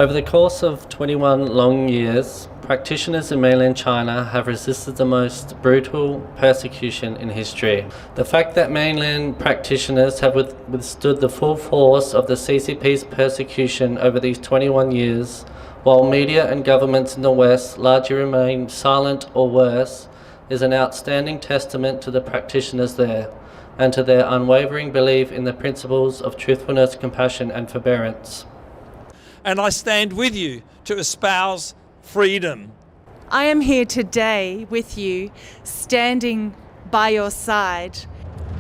Over the course of 21 long years, practitioners in mainland China have resisted the most brutal persecution in history. The fact that mainland practitioners have withstood the full force of the CCP's persecution over these 21 years, while media and governments in the West largely remain silent or worse, is an outstanding testament to the practitioners there and to their unwavering belief in the principles of truthfulness, compassion and forbearance. And I stand with you to espouse freedom. I am here today with you, standing by your side.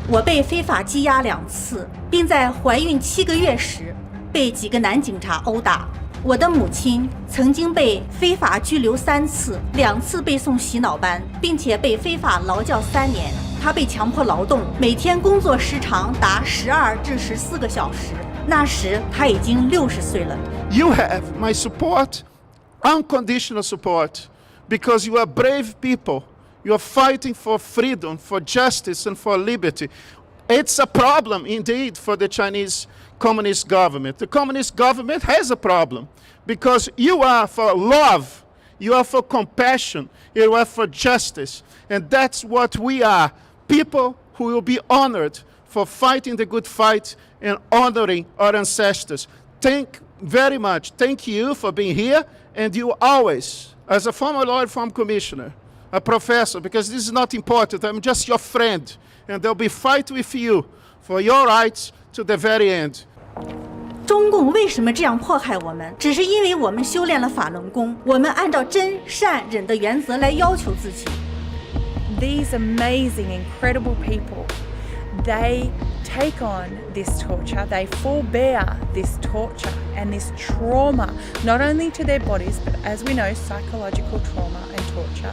我被非法羁押2次，并在怀孕7个月时被几个男警察殴打。我的母亲曾经被非法拘留3次，2次被送洗脑班，并且被非法劳教3年。她被强迫劳动，每天工作时长达12至14个小时。那时她已经60岁了。You have my support, unconditional support, because you are brave people. You are fighting for freedom, for justice, and for liberty. It's a problem indeed for the Chinese Communist government. The Communist government has a problem because you are for love, you are for compassion, you are for justice. And that's what we are, people who will be honored for fighting the good fight and honoring our ancestors. Thank very much. Thank you for being here, and you always, as a former law reform commissioner, a professor, because this is not important, I'm just your friend, and there'll be fight with you for your rights to the very end. 中共为什么这样迫害我们？只是因为我们修炼了法轮功，我们按照真善忍的原则来要求自己。These amazing, incredible people, they take on this torture, they forbear this torture and this trauma, not only to their bodies, but as we know, psychological trauma and torture,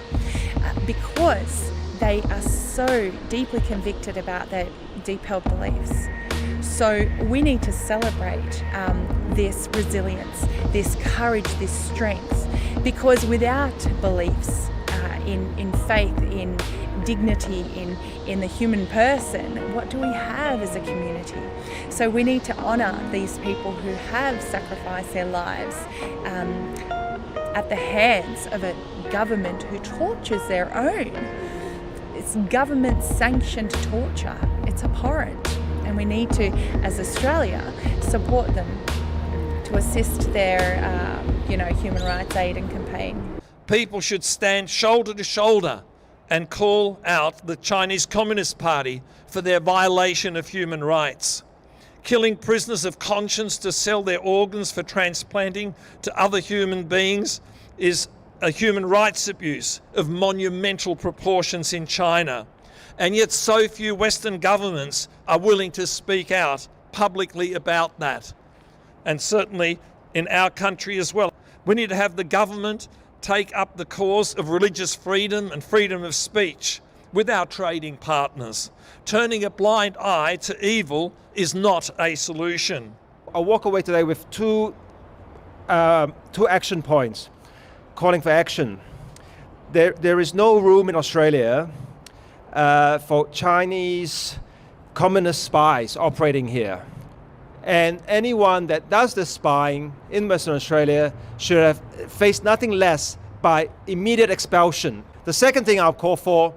because they are so deeply convicted about their deep-held beliefs. So we need to celebrate this resilience, this courage, this strength, because without beliefs in faith, in dignity, in the human person, what do we have as a community? So we need to honour these people who have sacrificed their lives at the hands of a government who tortures their own. It's government-sanctioned torture. It's abhorrent. And we need to, as Australia, support them to assist their, human rights aid and campaign. People should stand shoulder to shoulder and call out the Chinese Communist Party for their violation of human rights. Killing prisoners of conscience to sell their organs for transplanting to other human beings is a human rights abuse of monumental proportions in China. And yet so few Western governments are willing to speak out publicly about that. And certainly in our country as well. We need to have the government take up the cause of religious freedom and freedom of speech with our trading partners. Turning a blind eye to evil is not a solution. I walk away today with two action points, calling for action. There is no room in Australia for Chinese communist spies operating here. And anyone that does the spying in Western Australia should have faced nothing less by immediate expulsion. The second thing I'll call for,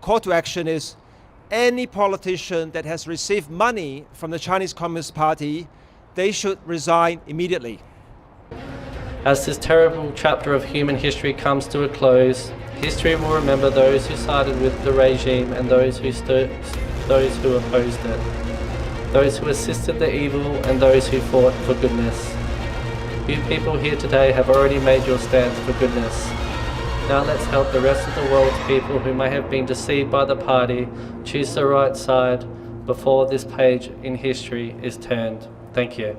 call to action, is any politician that has received money from the Chinese Communist Party, they should resign immediately. As this terrible chapter of human history comes to a close, history will remember those who sided with the regime and those who opposed it, those who assisted the evil and those who fought for goodness. You people here today have already made your stance for goodness. Now let's help the rest of the world's people who may have been deceived by the party choose the right side before this page in history is turned. Thank you.